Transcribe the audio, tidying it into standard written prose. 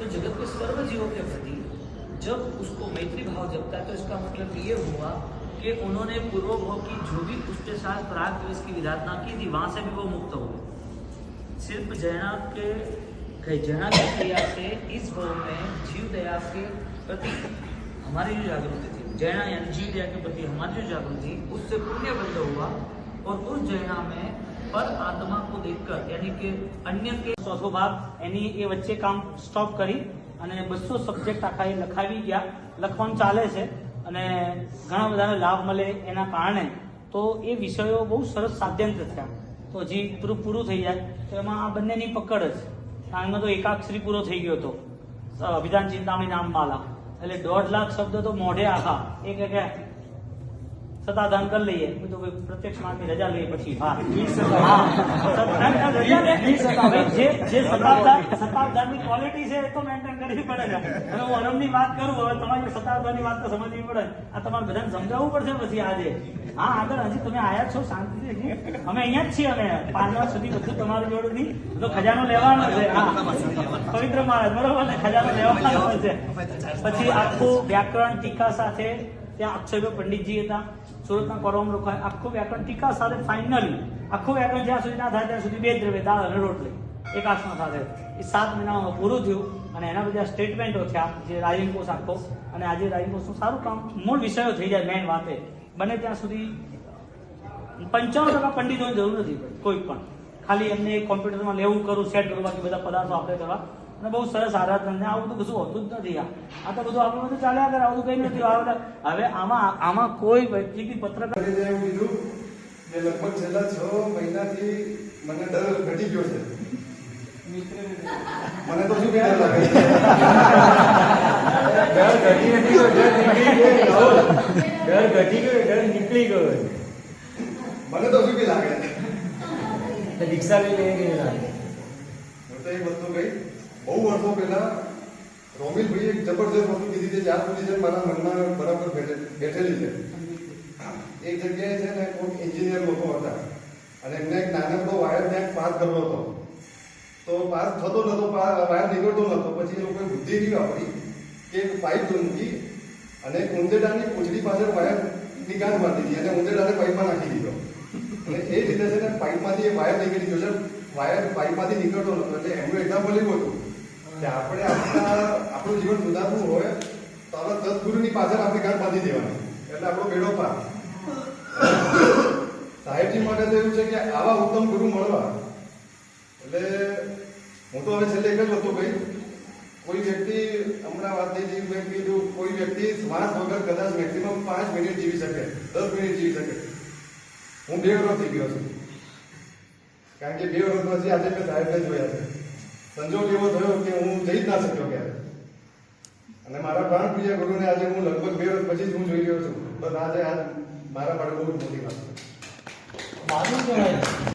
तो जगत के सर्व जीवों के प्रति जब उसको मैत्री भाव जपता है तो इसका मतलब ये हुआ कि उन्होंने पूर्वभोग की जो भी उसके साथ प्राग द्वेष की विधातना की थी वहां से भी वो मुक्त हो गए। सिर्फ जैना की क्रिया से इस भाव में जीव दया के प्रति हमारी जो जागृति थी, जैना यानी जीव दया के प्रति हमारी जो जागृति उससे पुण्य बंध हुआ और उस जैना में पर आत्मा को देखकर यानी कि अन्य के चौथो भाग एनी ए वच्चे काम स्टॉप करी અને 200 સબ્જેક્ટ આખા એ લખાવી ગયા, લખવાનું ચાલે છે અને ઘણા બધાને લાભ મળે એના કારણે તો એ વિષયો બહુ સરસ સાધ્યંત થયા। તો હજી પૂરું થઈ જાય તો એમાં આ બંનેની પકડ જ, કારણ કે તો એકાક્ષરી પૂરો થઈ ગયો હતો અભિધાન ચિંતામણી નામમાલા, એટલે 1.5 લાખ શબ્દ તો મોઢે આખા એક સતાધાન કરી લઈએ તો પ્રત્યક્ષ માંથી રજા લઈએ પછી જે સતાધારની ક્વોલિટી છે એ તો મેન્ટેન કરવી પડે છે। અને હું અનમની વાત કરું, હવે તમારી સતાધારની વાત તો સમજવી પડે, આ તમારે બધાને સમજાવવું પડશે પછી આજે। હા, આગળ હજી તમે આયા છો શાંતિથી, અમે અહીંયા જ છીએ, અમે 5 વર્ષ સુધી બધું તમારી જોડે નહીં તો ખજાનો લેવાનો છે। હા, પવિત્ર મહારાજ બરોબર ને, ખજાનો લેવાનો છે। પછી આખું વ્યાકરણ ટીકા સાથે ત્યાં અક્ષય પંડિતજી હતા, સુરતના કોરમ રોકાય, આખું વ્યાકરણ ટીકા સાથે ફાઇનલી આખું વ્યાકરણ જ્યાં સુધી ના થાય ત્યાં સુધી 2 દ્રવ્ય દાળ અને રોટલી એકાસમાં સાથે એ 7 મહિનામાં પૂરું થયું અને એના બધા સ્ટેટમેન્ટો થયા જે રાઇઝિંગ કોર્સ આખો, અને આજે રાઇઝિંગ કોર્સનું સારું કામ મૂળ વિષયો થઈ જાય મેઇન વાતે બને ત્યાં સુધી 95% પંડિતોની જરૂર નથી કોઈ પણ, ખાલી એમને કોમ્પ્યુટરમાં લેવું કરવું સેટ કરવું, બાકી બધા પદાર્થો આપણે કરવા અને બહુ સરસ આરાધના, આવું બધું કશું હોતું જ નથી। આ તો બધું આપણું બધું ચાલ્યા કરે, આવું કઈ નથી। હવે આમાં કોઈ વ્યક્તિ પત્રકાર એવું કીધું કે લગભગ છેલ્લા 6 મહિનાથી મને ડર ઘટી ગયો છે। મને તો શું ડર લાગે, ડર ઘટી ગયો, ડર નીકળી ગયો। મને તો શું લાગે રિક્ષા લઈ લાગે। હું તો એક વસ્તુ કહી, બહુ વર્ષો પહેલા રોમિલભાઈ એક જબરજસ્ત વસ્તુ કીધી છે, જ્યાં સુધી છે મારા મનમાં બરાબર બેઠેલી છે। એક જગ્યાએ છે ને કોઈ એન્જિનિયર લોકો હતા અને એમને એક નાનકડો વાયર ત્યાં પાસ કરવો હતો, તો પાસ થતો નતો, વાયર નીકળતો નતો। પછી એ લોકોએ બુદ્ધિ એવી વાપરી કે પાઇપ મૂકી અને ઉંદેડાની પૂંછડી પાછળ વાયરની ગાંઠ બાંધી દીધી અને ઉંદેડાને પાઇપમાં નાખી દીધો, અને એ રીતે છે ને પાઇપમાંથી એ વાયર નીકળી ગયો છે, વાયર પાઇપમાંથી નીકળતો નતો। એટલે એમનું એક્ઝામ્પલ એવું હતું કે આપણે આપણું જીવન સુધારવું હોય તો આપણે સદગુરુની પાછળ આપણી ગાંઠ બાંધી દેવાની, એટલે આપણો બેડો પાર। સાહેબજી માટે તો એવું છે કે આવા ઉત્તમ ગુરુ મળવા, એટલે હું તો હવે છેલ્લે એક જ વસ્તુ કહી, કોઈ વ્યક્તિ હમણાં વાત થઈ મેં કીધું કોઈ વ્યક્તિ શ્વાસ વગર કદાચ મેક્સિમમ 5 મિનિટ જીવી શકે, 10 મિનિટ જીવી શકે। હું 2 વર્ષ થઈ ગયો છું, કારણ કે 2 વર્ષ પછી આજે મેં સાહેબને જોયા છે। સંજોગ એવો થયો કે હું જઈ જ ના શક્યો ક્યારે, અને મારા પ્રાણ પ્રિય ગુરુને આજે હું લગભગ 2 વર્ષ પછી જ હું જોઈ રહ્યો છું। બસ આજે મારા માટે બહુ જ મોટી વાત છે।